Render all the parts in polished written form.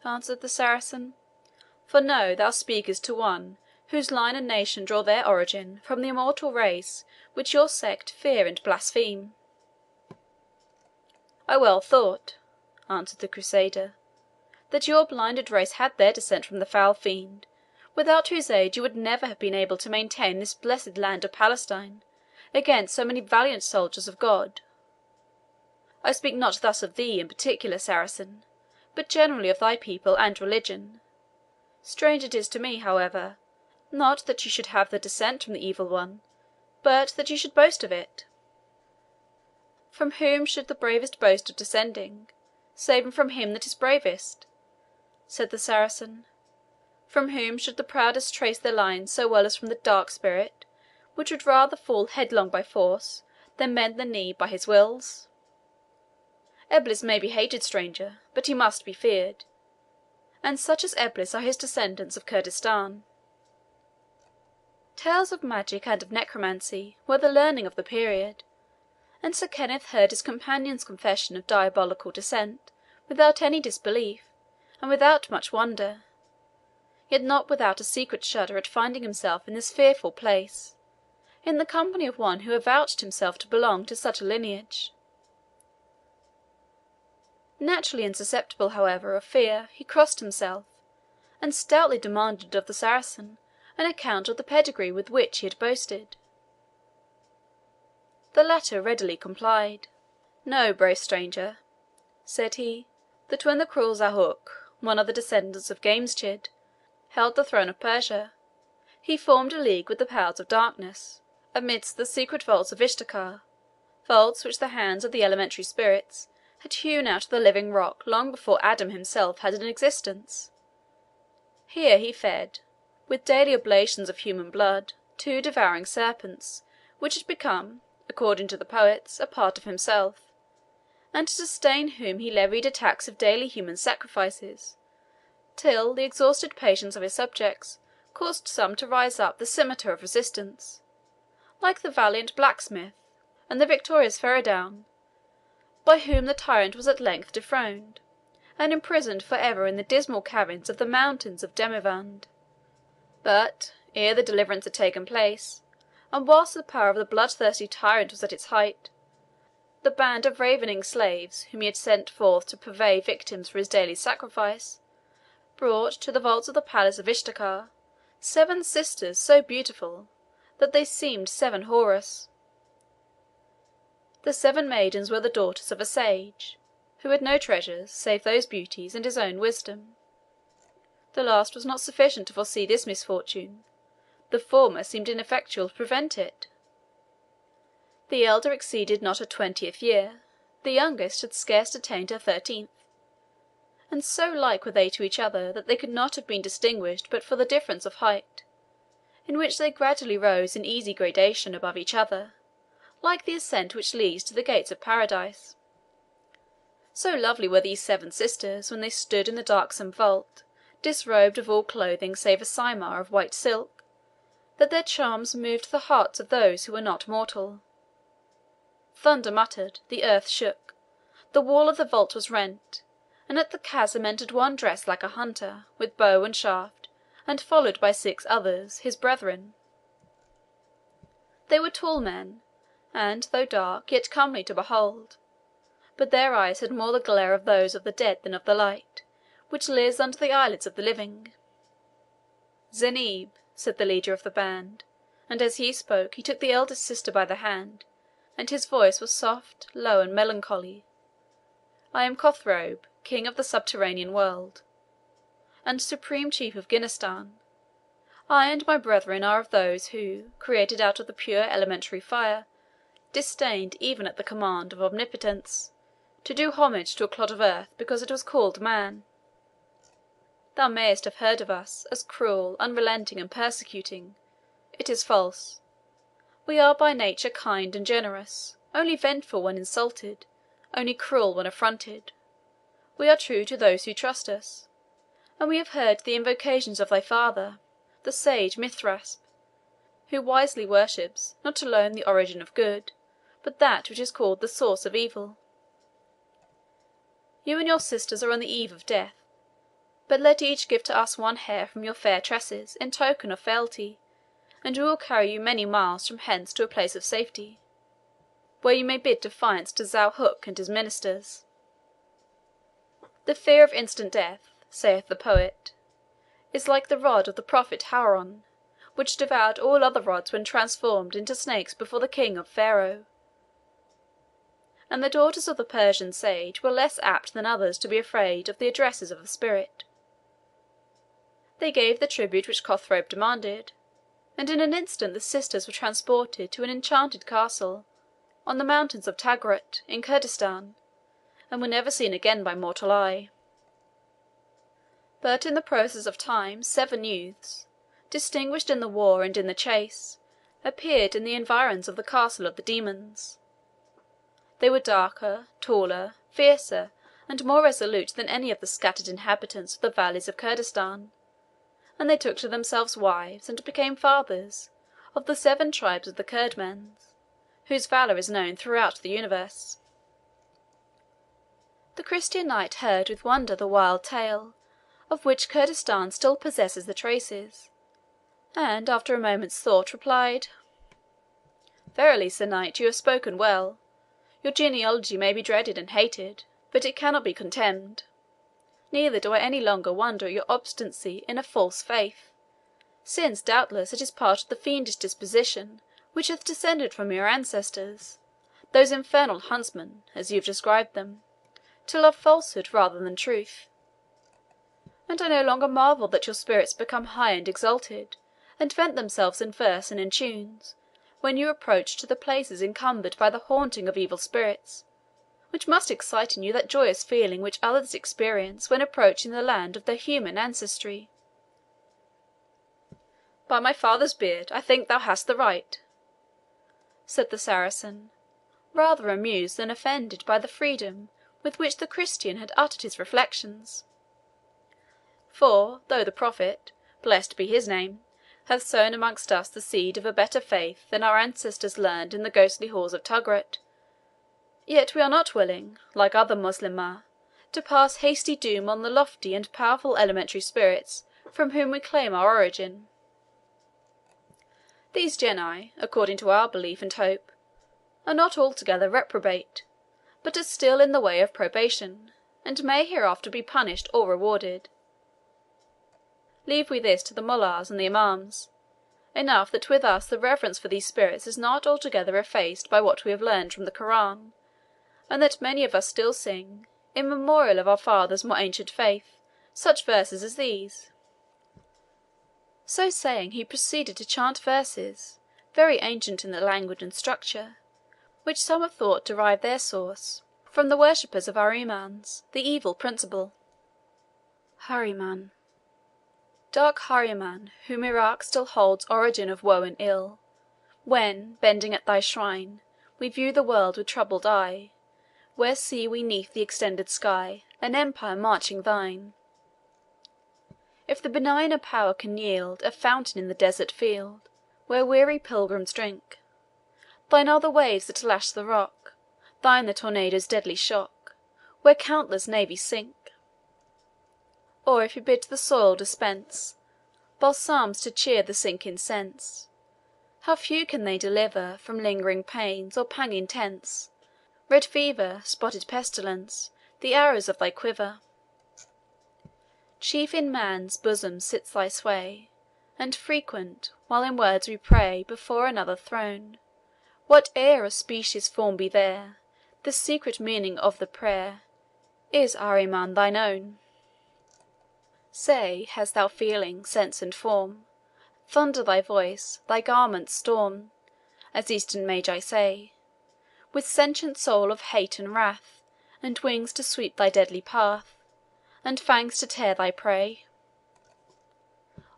answered the Saracen. "For know thou speakest to one whose line and nation draw their origin from the immortal race which your sect fear and blaspheme." "I well thought," answered the Crusader, "that your blinded race had their descent from the foul fiend, without whose aid you would never have been able to maintain this blessed land of Palestine against so many valiant soldiers of God. I speak not thus of thee in particular, Saracen, but generally of thy people and religion. Strange it is to me, however, not that you should have the descent from the evil one, but that you should boast of it. From whom should the bravest boast of descending, save from him that is bravest?" said the Saracen. "From whom should the proudest trace their line so well as from the dark spirit, which would rather fall headlong by force than bend the knee by his wills? Eblis may be hated, stranger, but he must be feared, and such as Eblis are his descendants of Kurdistan." Tales of magic and of necromancy were the learning of the period, and Sir Kenneth heard his companion's confession of diabolical descent without any disbelief, and without much wonder, yet not without a secret shudder at finding himself in this fearful place, in the company of one who avouched himself to belong to such a lineage. Naturally insusceptible, however, of fear, he crossed himself, and stoutly demanded of the Saracen an account of the pedigree with which he had boasted. The latter readily complied. "Know, brave stranger," said he, "that when the cruel Zahuk, one of the descendants of Gameschid, held the throne of Persia, he formed a league with the powers of darkness, amidst the secret vaults of Ishtakar, vaults which the hands of the elementary spirits had hewn out of the living rock long before Adam himself had an existence. Here he fed, with daily oblations of human blood, two devouring serpents, which had become, according to the poets, a part of himself, and to sustain whom he levied a tax of daily human sacrifices, till the exhausted patience of his subjects caused some to rise up the scimitar of resistance, like the valiant blacksmith and the victorious Feridoun, by whom the tyrant was at length dethroned, and imprisoned for ever in the dismal caverns of the mountains of Demavend. But, ere the deliverance had taken place, and whilst the power of the bloodthirsty tyrant was at its height, the band of ravening slaves, whom he had sent forth to purvey victims for his daily sacrifice, brought to the vaults of the palace of Ishtakar 7 sisters so beautiful that they seemed 7 Houris. The 7 maidens were the daughters of a sage, who had no treasures save those beauties and his own wisdom. The last was not sufficient to foresee this misfortune, the former seemed ineffectual to prevent it. The elder exceeded not her 20th year, the youngest had scarce attained her 13th, and so like were they to each other that they could not have been distinguished but for the difference of height, in which they gradually rose in easy gradation above each other, like the ascent which leads to the gates of paradise. So lovely were these 7 sisters when they stood in the darksome vault, disrobed of all clothing save a cymar of white silk, that their charms moved the hearts of those who were not mortal. Thunder muttered, the earth shook, the wall of the vault was rent, and at the chasm entered one dressed like a hunter, with bow and shaft, and followed by 6 others, his brethren. They were tall men, and, though dark, yet comely to behold, but their eyes had more the glare of those of the dead than of the light, which lives under the eyelids of the living. "Zeneb," said the leader of the band, and as he spoke he took the eldest sister by the hand, and his voice was soft, low, and melancholy, "I am Cothrob, king of the subterranean world, and supreme chief of Gunistan. I and my brethren are of those who, created out of the pure elementary fire, disdained, even at the command of Omnipotence, to do homage to a clod of earth because it was called man. Thou mayest have heard of us as cruel, unrelenting, and persecuting. It is false. We are by nature kind and generous, only vengeful when insulted, only cruel when affronted. We are true to those who trust us, and we have heard the invocations of thy father, the sage Mithrasp, who wisely worships, not alone the origin of good, but that which is called the source of evil. You and your sisters are on the eve of death, But let each give to us one hair from your fair tresses, in token of fealty, and we will carry you many miles from hence to a place of safety, where you may bid defiance to Zau Hook and his ministers. The fear of instant death, saith the poet, is like the rod of the prophet Haron, which devoured all other rods when transformed into snakes before the king of Pharaoh. And the daughters of the Persian sage were less apt than others to be afraid of the addresses of the spirit. They gave the tribute which Cothrob demanded, and in an instant the sisters were transported to an enchanted castle on the mountains of Tagrut, in Kurdistan, and were never seen again by mortal eye. But in the process of time 7 youths, distinguished in the war and in the chase, appeared in the environs of the castle of the demons. They were darker, taller, fiercer, and more resolute than any of the scattered inhabitants of the valleys of Kurdistan, and they took to themselves wives and became fathers of the 7 tribes of the Kurdmans, whose valour is known throughout the universe. The Christian knight heard with wonder the wild tale, of which Kurdistan still possesses the traces, and after a moment's thought replied, "Verily, Sir Knight, you have spoken well. Your genealogy may be dreaded and hated, but it cannot be contemned. Neither do I any longer wonder at your obstinacy in a false faith, since doubtless it is part of the fiendish disposition which hath descended from your ancestors, those infernal huntsmen, as you have described them, to love falsehood rather than truth. And I no longer marvel that your spirits become high and exalted, and vent themselves in verse and in tunes, when you approach to the places encumbered by the haunting of evil spirits, which must excite in you that joyous feeling which others experience when approaching the land of their human ancestry." "By my father's beard, I think thou hast the right," said the Saracen, rather amused than offended by the freedom with which the Christian had uttered his reflections. "For, though the Prophet, blessed be his name, hath sown amongst us the seed of a better faith than our ancestors learned in the ghostly halls of Tugret, yet we are not willing, like other Moslemah, to pass hasty doom on the lofty and powerful elementary spirits from whom we claim our origin. These genii, according to our belief and hope, are not altogether reprobate, but are still in the way of probation, and may hereafter be punished or rewarded. Leave we this to the mollahs and the imams. Enough that with us the reverence for these spirits is not altogether effaced by what we have learned from the Koran, and that many of us still sing, in memorial of our fathers' more ancient faith, such verses as these." So saying, he proceeded to chant verses, very ancient in their language and structure, which some have thought derive their source from the worshippers of Ahrimans, the evil principle. Ahriman. Dark Ahriman, whom Iraq still holds origin of woe and ill, when, bending at thy shrine, we view the world with troubled eye, where see we 'neath the extended sky an empire marching thine. If the benigner power can yield a fountain in the desert field, where weary pilgrims drink, thine are the waves that lash the rock, thine the tornado's deadly shock, where countless navies sink. Or if you bid the soil dispense balsams to cheer the sinking sense, how few can they deliver from lingering pains or pang intense, red fever, spotted pestilence, the arrows of thy quiver. Chief in man's bosom sits thy sway, and frequent, while in words we pray before another throne, whate'er a specious form be there, the secret meaning of the prayer is, Ahriman, thine own. Say, hast thou feeling, sense, and form? Thunder thy voice, thy garments storm, as Eastern Magi say, with sentient soul of hate and wrath, and wings to sweep thy deadly path, and fangs to tear thy prey?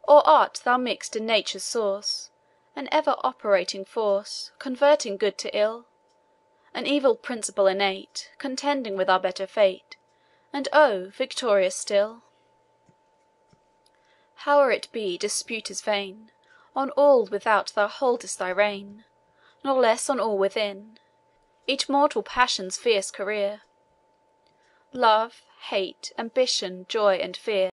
Or art thou mixed in nature's source, an ever operating force, converting good to ill, an evil principle innate, contending with our better fate, and oh, victorious still? Howe'er it be, dispute is vain, on all without thou holdest thy reign, nor less on all within, each mortal passion's fierce career. Love, hate, ambition, joy, and fear,